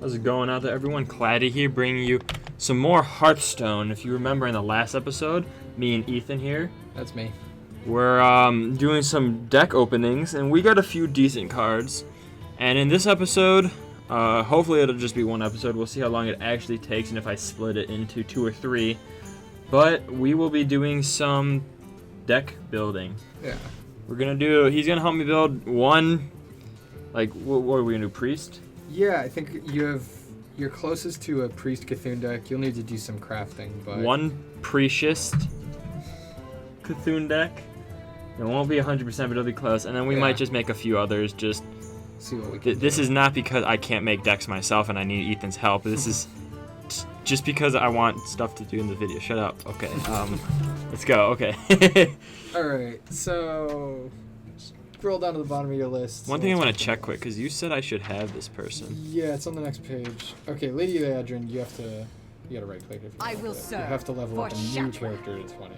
How's it going out there, everyone? Claddy here, bringing you some more Hearthstone. If you remember in the last episode, me and Ethan here, That's me. we're doing some deck openings, and we got a few decent cards. And in this episode, hopefully it'll just be one episode. We'll see how long it actually takes and if I split it into 2 or 3. But we will be doing some deck building. Yeah. He's gonna help me build one, like, what are we gonna do, Priest? Yeah, I think you're closest to a Priest Cthulhu deck. You'll need to do some crafting, but... One Priestist Cthulhu deck. It won't be 100%, but it'll be close. And then we might just make a few others. Just see what we can This do. is not because I can't make decks myself and I need Ethan's help. This is just because I want stuff to do in the video. Shut up. Okay. Let's go. Okay. Alright, so... Scroll down to the bottom of your list. One thing I want to check quick, because you said I should have this person. Yeah, it's on the next page. Okay, Lady Adrian, you gotta right click if you I want will it. serve You have to level up a new for character to 20.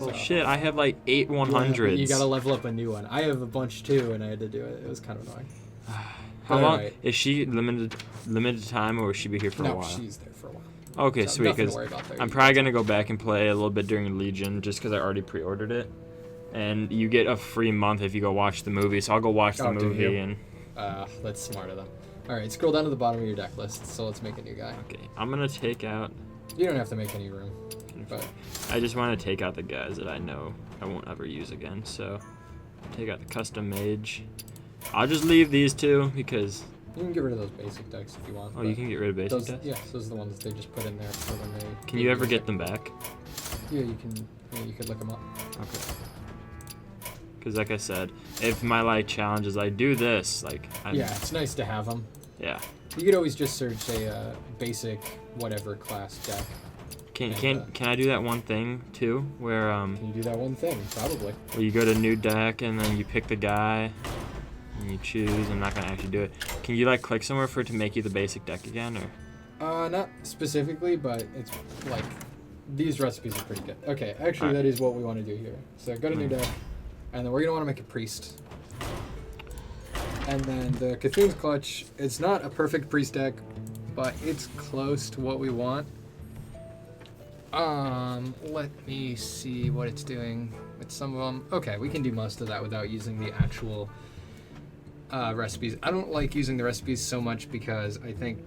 Well, So- shit, I have like 8 100s. Yeah, you gotta level up a new one. I have a bunch too, and I had to do it. It was kind of annoying. How long? Alright. Is she limited time, or will she be here for a No, while? she's there for a while. Okay, So sweet, nothing to because worry about there. I'm probably going to go back and play a little bit during Legion, just because I already pre-ordered it. And you get a free month if you go watch the movie, so I'll go watch the Oh, do movie. you? And That's smart of them. Alright, scroll down to the bottom of your deck list, so let's make a new guy. okay, I'm going to take out... You don't have to make any room, but... I just want to take out the guys that I know I won't ever use again, so... Take out the custom mage. I'll just leave these two, because... You can get rid of those basic decks if you want. Oh, you can get rid of basic those, decks? Yeah, those are the ones they just put in there for when they... Can you ever get them back? Yeah, you can. Yeah, you could look them up. Okay. Because like I said, if my like challenge is I do this, like... Yeah, it's nice to have them. Yeah. You could always just search a basic whatever class deck. Can I do that one thing too, where Can you do that one thing? Probably. where you go to new deck and then you pick the guy and you choose? I'm not gonna actually do it. Can you like click somewhere for it to make you the basic deck again, or? Not specifically, but it's like these recipes are pretty good. Okay, actually, Alright. that is what we want to do here. So go to new deck, and then we're gonna want to make a priest. And then the Cthulhu's Clutch. It's not a perfect priest deck, but it's close to what we want. Let me see what it's doing with some of them. Okay, we can do most of that without using the actual recipes. I don't like using the recipes so much because I think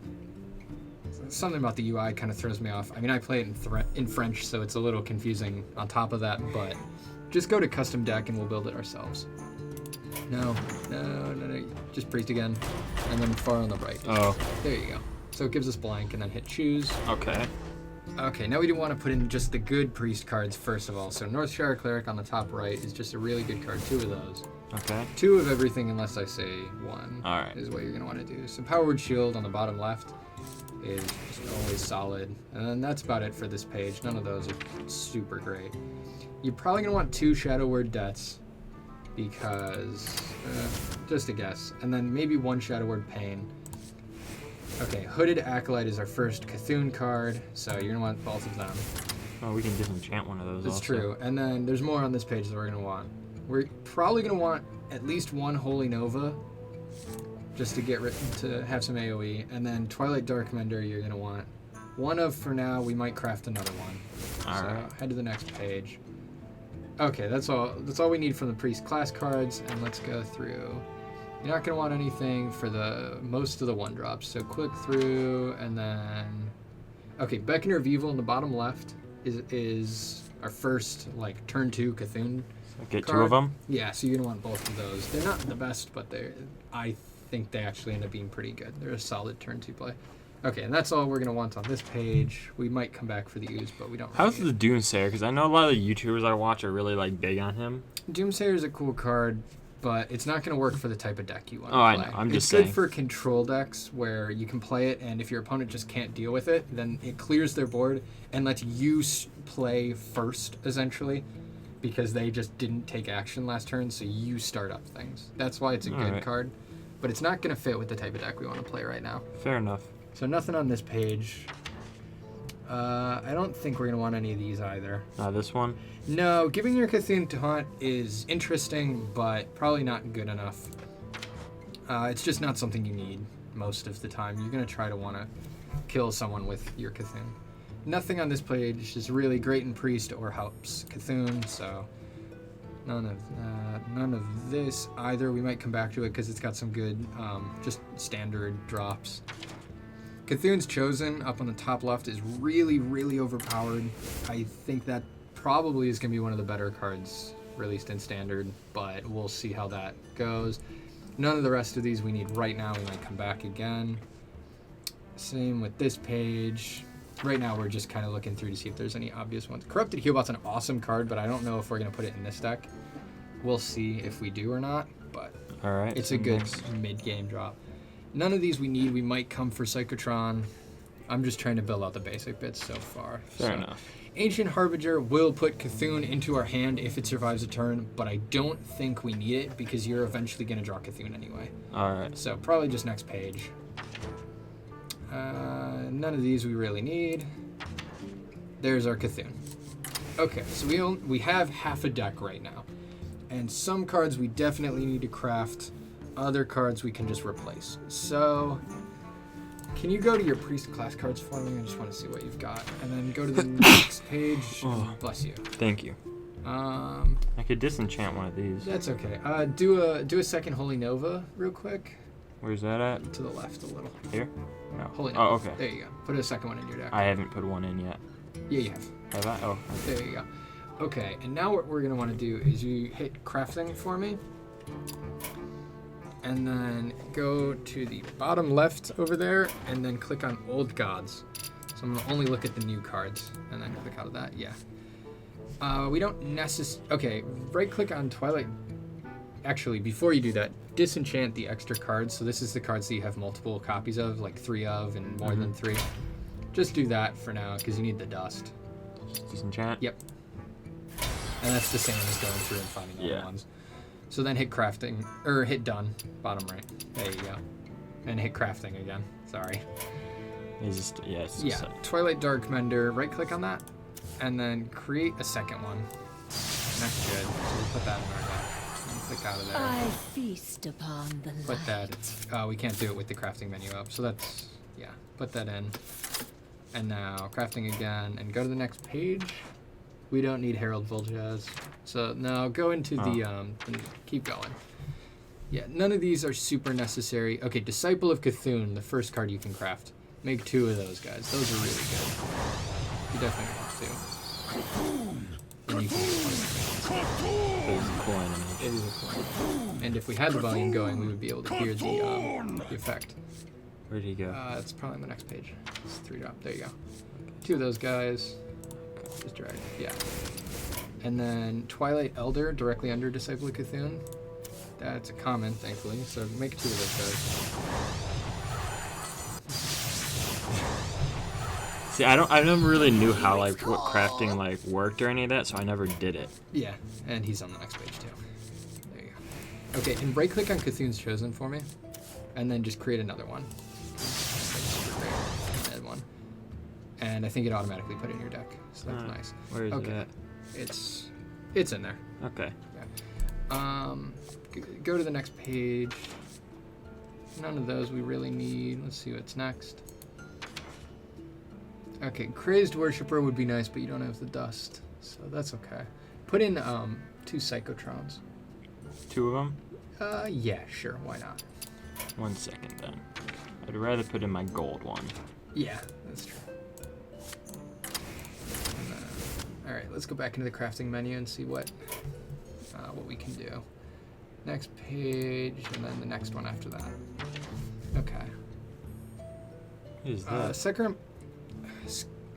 something about the UI kind of throws me off. I mean, I play it in French, so it's a little confusing on top of that, but just go to custom deck and we'll build it ourselves. No, just priest again, and then far on the right. Oh, There you go. So it gives us blank, and then hit choose. okay. Okay, now we do want to put in just the good priest cards first of all. So Northshire Cleric on the top right is just a really good card. 2 of those. Okay. 2 of everything unless I say 1. Alright. Is what you're going to want to do. So Powered Shield on the bottom left is just always solid. And then that's about it for this page. None of those are super great. You're probably going to want 2 Shadow Word Deaths because, just a guess. And then maybe 1 Shadow Word Pain. Okay, Hooded Acolyte is our first Cthulhu card, so you're going to want both of them. Oh, we can disenchant one of those. That's also. true. And then there's more on this page that we're going to want. We're probably going to want at least 1 Holy Nova, just to to have some AoE. And then Twilight Darkmender you're going to want 1 of for now. We might craft another one. Alright. So head to the next page. Okay, that's all we need from the priest class cards, and let's go through. You're not going to want anything for most of the 1-drops, so click through, and then... Okay, Beckoner of Evil in the bottom left is our first, like, turn 2 Cthulhu Get card. 2 of them. Yeah, so you're going to want both of those. They're not the best, but I think they actually end up being pretty good. They're a solid turn 2 play. Okay, and that's all we're going to want on this page. We might come back for the ooze, but we don't How's really the Doomsayer? Because I know a lot of the YouTubers I watch are really like big on him. Doomsayer is a cool card, but it's not going to work for the type of deck you want to Oh, play. I know. I'm just it's saying. good for control decks where you can play it, and if your opponent just can't deal with it, then it clears their board and lets you play first, essentially, because they just didn't take action last turn, so you start up things. That's why it's a good Alright. card, but it's not going to fit with the type of deck we want to play right now. Fair enough. So nothing on this page. I don't think we're going to want any of these either. This one. No, giving your Cthulhu Taunt is interesting, but probably not good enough. It's just not something you need, most of the time. You're going to try to want to kill someone with your Cthulhu. Nothing on this page is really great in Priest or helps Cthulhu, so none of that. None of this either. We might come back to it because it's got some good, just standard drops. Cthulhu's Chosen up on the top left is really, really overpowered. I think that probably is going to be one of the better cards released in Standard, but we'll see how that goes. None of the rest of these we need right now. We might come back again. Same with this page. Right now we're just kind of looking through to see if there's any obvious ones. Corrupted Healbot's an awesome card, but I don't know if we're going to put it in this deck. We'll see if we do or not, but All right, it's a good mid-game drop. None of these we need. We might come for Psychotron. I'm just trying to build out the basic bits so far. Fair enough. Ancient Harbinger will put Cthulhu into our hand if it survives a turn, but I don't think we need it because you're eventually going to draw Cthulhu anyway. All right. So probably just next page. None of these we really need. There's our Cthulhu. Okay, so we have half a deck right now. And some cards we definitely need to craft. Other cards we can just replace. So, can you go to your Priest class cards for me? I just want to see what you've got. And then go to the next page. Oh, bless you. Thank you. I could disenchant one of these. That's okay. Do a second Holy Nova real quick. Where's that at? To the left a little. Here? No. Holy Nova. Oh, okay. There you go. Put a second one in your deck. I haven't put one in yet. Yeah, you have. Have I? Oh. Okay. There you go. Okay, and now what we're going to want to do is you hit crafting for me. And then go to the bottom left over there and then click on Old Gods. So I'm going to only look at the new cards and then click out of that. Yeah. We don't necessarily... Okay, right click on Twilight... Actually, before you do that, disenchant the extra cards. So this is the cards that you have multiple copies of, like 3 of and more than 3. Just do that for now because you need the dust. Disenchant? Yep. And that's the same as going through and finding other ones. So then hit crafting, or hit done, bottom right. There you go. And hit crafting again. Sorry. It's just Twilight Dark Mender, right click on that, and then create a second one. That's good. So we'll put that in our deck. And click out of there. I feast upon the light. Put that, we can't do it with the crafting menu up, so that's, put that in. And now crafting again, and go to the next page. We don't need Herald Vol'jaz. So now go into the keep going. Yeah, none of these are super necessary. Okay, Disciple of Cthulhu, the first card you can craft. Make 2 of those guys. Those are really good. You definitely want to. And you can It was a cool animation. It is a coin. And if we had the volume going, we would be able to hear the effect. Where'd he go? It's probably on the next page. It's 3 drop. There you go. 2 of those guys. Just drag. Yeah. And then Twilight Elder directly under Disciple of Cthulhu. That's a common, thankfully. So make 2 of those guys. See, I never really knew how what crafting worked or any of that, so I never did it. Yeah, and he's on the next page too. There you go. Okay, and right click on Cthulhu's Chosen for me, and then just create another one. Super great. Add one. And I think it automatically put it in your deck, so that's nice. Where is it at? It's in there. Okay. Yeah. Go to the next page. None of those we really need. Let's see what's next. Okay, Crazed Worshipper would be nice, but you don't have the dust, so that's okay. Put in 2 Psychotrons. 2 of them? Yeah, sure, why not? 1 second then. I'd rather put in my gold one. Yeah, that's true. All right, let's go back into the crafting menu and see what we can do. Next page, and then the next one after that. Okay. What is that? Secarum.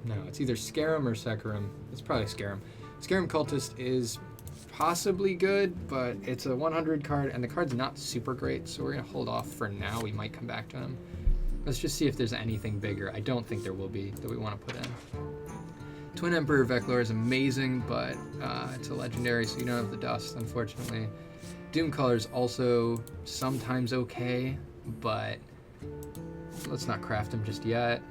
No, it's either Scarum or Secarum. It's probably Scarum. Scarum Cultist is possibly good, but it's a 100 card, and the card's not super great, so we're going to hold off for now. We might come back to him. Let's just see if there's anything bigger. I don't think there will be that we want to put in. Twin Emperor Veclor is amazing, but it's a legendary, so you don't have the dust, unfortunately. Doomcaller is also sometimes okay, but let's not craft him just yet.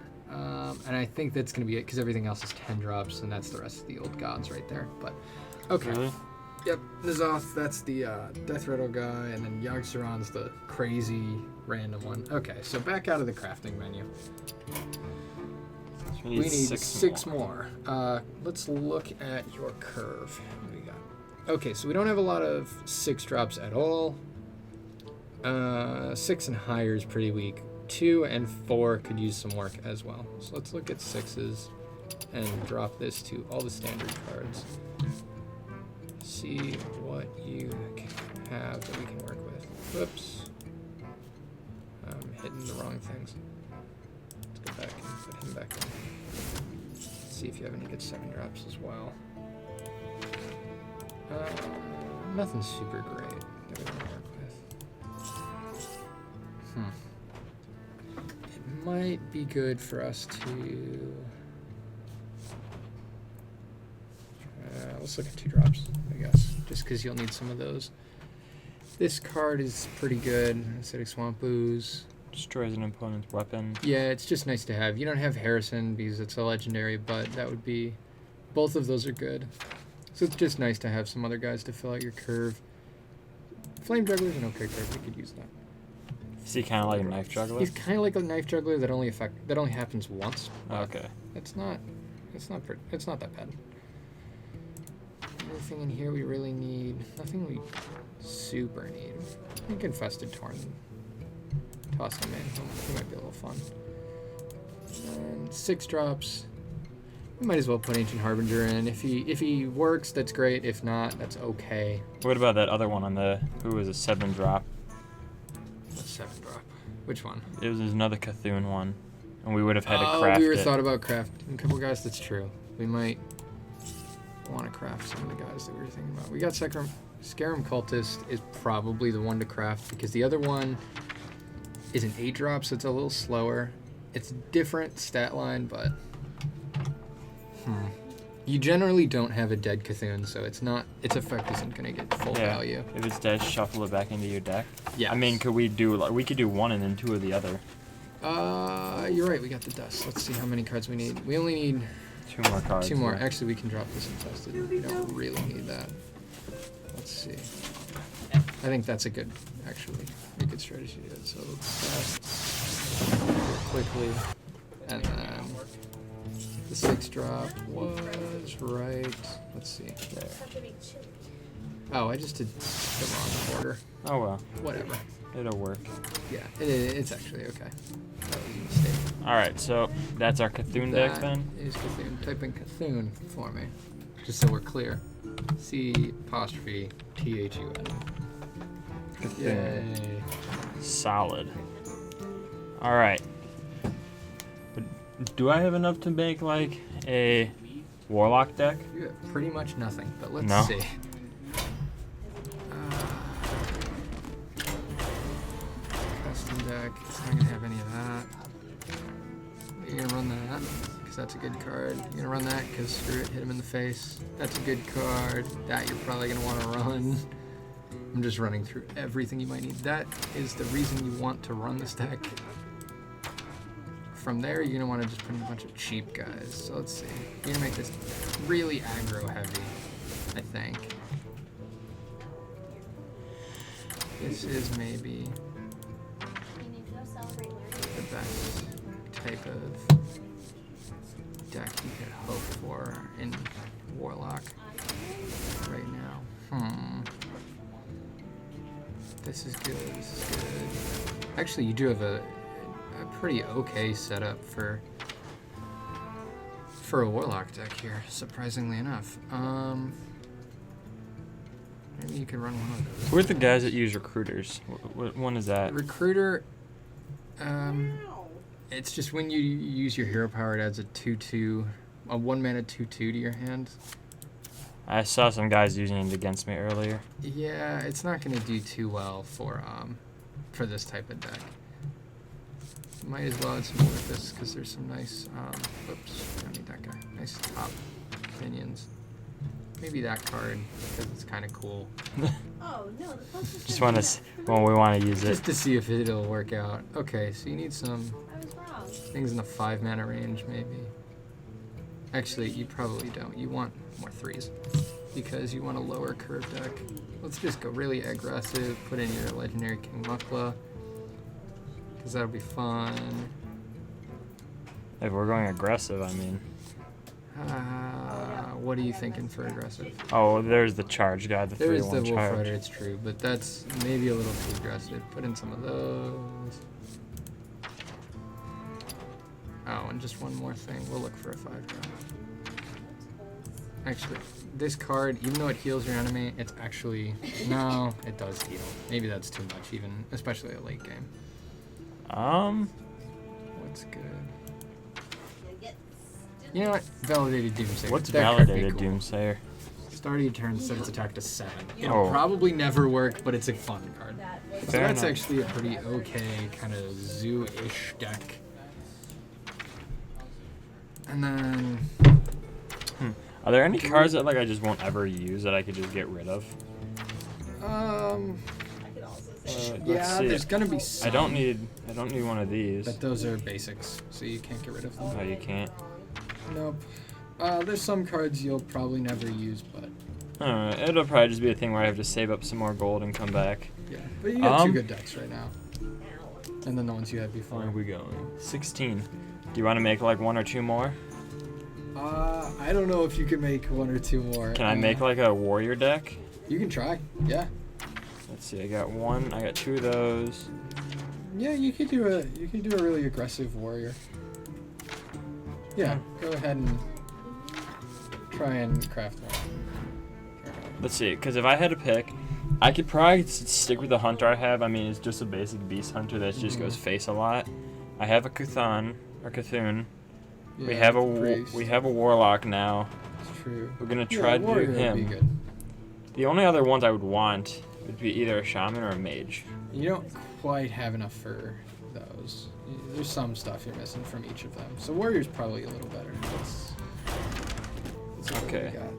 And I think that's going to be it, because everything else is 10 drops, and that's the rest of the old gods right there. But okay. Really? Yep, N'Zoth, that's the Death Rattle guy, and then Yogg-Saron's the crazy random one. Okay, so back out of the crafting menu. So We need six more. Let's look at your curve. What do we got? Okay, so we don't have a lot of 6 drops at all. 6 and higher is pretty weak. 2 and 4 could use some work as well. So let's look at 6s and drop this to all the standard cards. See what you have that we can work with. Whoops. I'm hitting the wrong things. Let's go back and put him back in. See if you have any good 7 drops as well. Nothing super great that we can work with. It might be good for us to... let's look at 2 drops, I guess, just because you'll need some of those. This card is pretty good. Acidic Swamp Ooze. Destroys an opponent's weapon. Yeah, it's just nice to have. You don't have Harrison because it's a legendary, but that would be... Both of those are good. So it's just nice to have some other guys to fill out your curve. Flame Juggler's an okay card. We could use that. Is he kind of like a knife juggler? He's kind of like a knife juggler that only happens once. Okay. It's not that bad. Anything in here we really need? Nothing we super need. I think Infested Torn. Toss him in. He might be a little fun. And 6 drops. We might as well put Ancient Harbinger in. If he works, that's great. If not, that's okay. What about that other one on the... Who was a 7 drop? What's 7 drop? Which one? It was another Cthulhu one. And we would have had to craft we were it. thought about crafting a couple guys. That's true. We might want to craft some of the guys that we were thinking about. We got Scarum Cultist is probably the one to craft because the other one is an 8 drop, so it's a little slower. It's a different stat line, but you generally don't have a dead Cthulhu, so its effect isn't going to get full value. If it's dead, shuffle it back into your deck. Yeah. I mean, we could do 1 and then 2 of the other. You're right. We got the dust. Let's see how many cards we need. We only need 2 more cards. 2 more. Yeah. Actually, we can drop this Infested. We don't really need that. Let's see. I think that's a good strategy to do it. So let's quickly, and then the 6 drop was right. Let's see. There. Oh, I just did the wrong order. Oh well. Whatever. It'll work. Yeah, it's actually okay. That was a mistake. Alright, so that's our Cthulhu deck then? That is Cthulhu. Type in Cthulhu for me, just so we're clear. C''THUN. Yay. Solid. Alright. Do I have enough to make like a Warlock deck? You have pretty much nothing, but let's No. see. Custom deck. It's not gonna have any of that. You're gonna run that because that's a good card. You're gonna run that because screw it, hit him in the face. That's a good card. That you're probably gonna want to run. I'm just running through everything you might need. That is the reason you want to run this deck. From there, you're gonna want to just put in a bunch of cheap guys. So let's see. You're gonna make this really aggro heavy, I think. This is maybe the best type of deck you could hope for in Warlock right now. This is good. This is good. Actually, you do have a pretty okay setup for a Warlock deck here, surprisingly enough. Maybe you could run one of those. Who are the guys that use recruiters? What one is that? Recruiter, it's just when you use your hero power, it adds a 2/2, a 1-mana 2/2 to your hand. I saw some guys using it against me earlier. Yeah, it's not going to do too well for this type of deck. Might as well add some more with this because there's some nice, oops, don't need that guy. Nice top minions. Maybe that card because it's kind of cool. Oh no, the post Just want to, well, we want to use it. Just to see if it'll work out. Okay, so you need some I was wrong. things in the 5-mana range, maybe. Actually, you probably don't. You want more 3s because you want a lower curve deck. Let's just go really aggressive. Put in your legendary King Mukla. Because that'll be fun. If we're going aggressive, I mean. What are you thinking for aggressive? Oh, there's the charge guy, the There is 3-1 the Wolf charge. Rider, it's true, but that's maybe a little too aggressive. Put in some of those. Oh, and just one more thing. We'll look for a 5-drop. Actually, this card, even though it heals your enemy, it's actually... No, it does heal. Maybe that's too much, even, especially a late game. What's good? You know what? Validated Doomsayer. What's That could be validated cool. Doomsayer? Start of your turn, set its attack to 7. It'll Oh. probably never work, but it's a fun card. So Fair that's enough. actually a pretty okay kind of zoo-ish deck. And then... Are there any cards that like I just won't ever use that I could just get rid of? Let's Yeah, see. there's gonna be some. I don't need one of these. But those are basics, so you can't get rid of them. Oh, you can't. Nope. There's some cards you'll probably never use, but It'll probably just be a thing where I have to save up some more gold and come back. yeah. But you got 2 good decks right now. And then the ones you had before. Where are we going? 16. Do you want to make like 1 or 2 more? I don't know if you can make 1 or 2 more. Can I make like a warrior deck? You can try. Yeah. Let's see. I got 2 of those. Yeah, you could do a really aggressive warrior. Yeah, go ahead and try and craft one. Let's see. Because if I had to pick, I could probably stick with the hunter I have. I mean, it's just a basic beast hunter that just goes face a lot. I have a Cthulhu. Yeah, We have priest. a warlock now. It's true. We're gonna try to do warrior would be him. good. The only other ones I would want would be either a shaman or a mage. You don't quite have enough for those. There's some stuff you're missing from each of them. So warrior's probably a little better. That's what Okay. we got.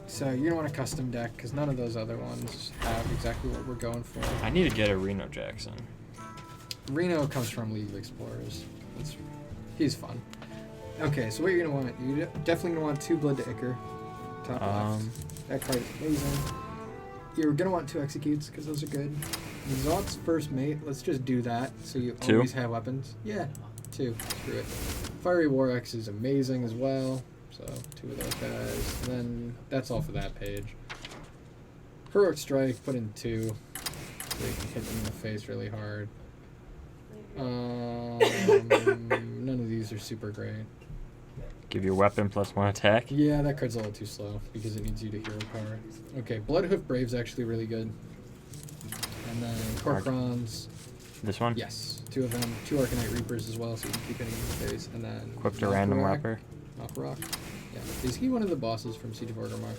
So you don't want a custom deck because none of those other ones have exactly what we're going for. I need to get a Reno Jackson. Reno comes from League of Explorers. He's fun. Okay, so what you're gonna want? You're definitely gonna want 2 Blood to Ichor. Top left. That card is amazing. You're gonna want 2 Executes because those are good. Zot's first mate. Let's just do that so you 2? always have weapons. Yeah, 2. Screw it. Fiery War Axe is amazing as well. So 2 of those guys. And then that's all for that page. Heroic Strike. Put in 2. So you can hit them in the face really hard. None of these are super great. Give your weapon plus 1 attack. Yeah, that card's a little too slow because it needs you to hero power. Okay, Bloodhoof Brave's actually really good. And then Corkrons. This one? Yes, 2 of them. 2 Arcanite Reapers as well, so you can keep hitting in the face. And then Equipped a random weapon. Malkarak. Yeah. Is he one of the bosses from Siege of Orgrimmar?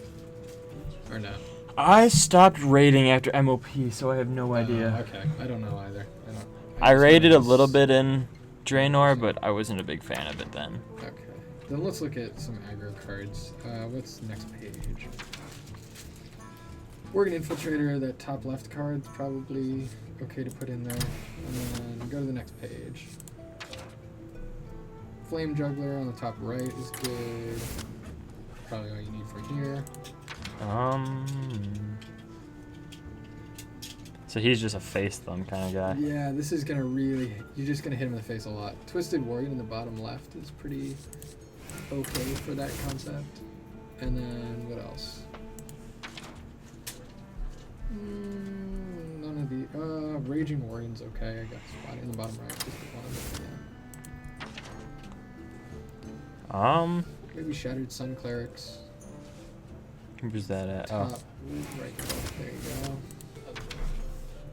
Or no? I stopped raiding after MOP, so I have no idea. Okay, I don't know either. I just raided a noticed- little bit in Draenor, but I wasn't a big fan of it then. Okay. Then let's look at some aggro cards. What's the next page? Worgen Infiltrator, that top left card's probably okay to put in there. And then go to the next page. Flame Juggler on the top right is good. Probably all you need from here. So he's just a face thumb kind of guy. Yeah, this is gonna really... You're just gonna hit him in the face a lot. Twisted Worgen in the bottom left is pretty okay for that concept. And then what else? None of the... Raging Worgen's okay, I guess. Spot in the bottom right. Just one, yeah. Maybe Shattered Sun Clerics. Where's that at? Top Oh. right there you go.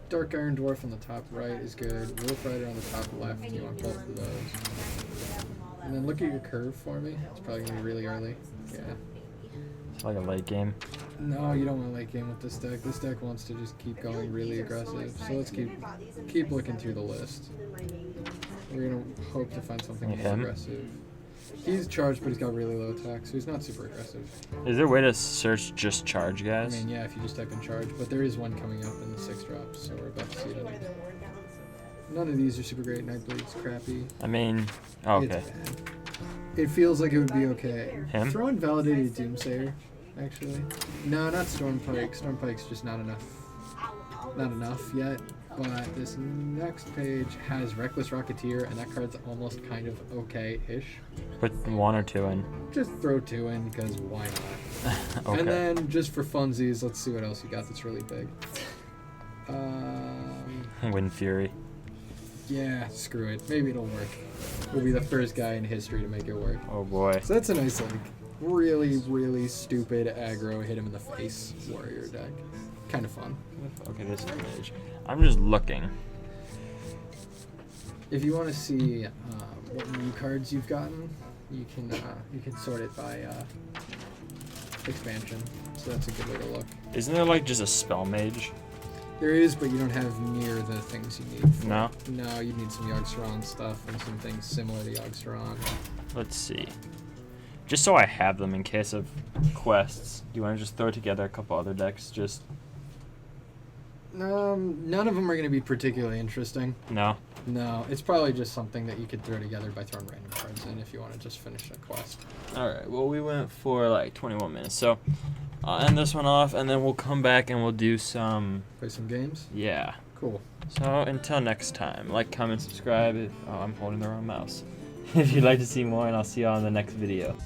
Dark Iron Dwarf on the top right is good. Wolf Rider on the top left. You want both of those. And then look at your curve for me. It's probably gonna be really early. Yeah. It's like a late game. No, you don't want to late game with this deck. This deck wants to just keep going really aggressive. So let's keep looking through the list. We're gonna hope to find something more Him? aggressive. He's charged, but he's got really low attack, so he's not super aggressive. Is there a way to search just charge I guys? mean, yeah, if you just type in charge, but there is one coming up in the 6 drops, so we're about to see it. None of these are super great. Nightblade's crappy. I mean, oh, okay. It's bad. It feels like it would be okay. Him? Throw in Validated Doomsayer, actually. No, not Stormpike. Stormpike's just not enough. Not enough yet. But this next page has Reckless Rocketeer, and that card's almost kind of okay-ish. Put 1 or 2 in. Just throw 2 in, because why not? Okay. And then, just for funsies, let's see what else you got that's really big. Wind Fury. Yeah, screw it. Maybe it'll work. We'll be the first guy in history to make it work. Oh boy. So that's a nice, like, really, really stupid aggro, hit him in the face warrior deck. Kind of fun. Okay, this image. I'm just looking. If you want to see what new cards you've gotten, you can sort it by expansion. So that's a good way to look. Isn't there like just a spell mage? There is, but you don't have near the things you need. For No? it. No, you need some Yogg-Saron stuff and some things similar to Yogg-Saron. Let's see. Just so I have them in case of quests. Do you want to just throw together a couple other decks? Just None of them are going to be particularly interesting. no. No, it's probably just something that you could throw together by throwing random cards in if you want to just finish a quest. All right. Well, we went for like 21 minutes, so I'll end this one off, and then we'll come back and we'll do some. Play some games? Yeah. Cool. So until next time, like, comment, subscribe. I'm holding the wrong mouse. If you'd like to see more, and I'll see you all in the next video.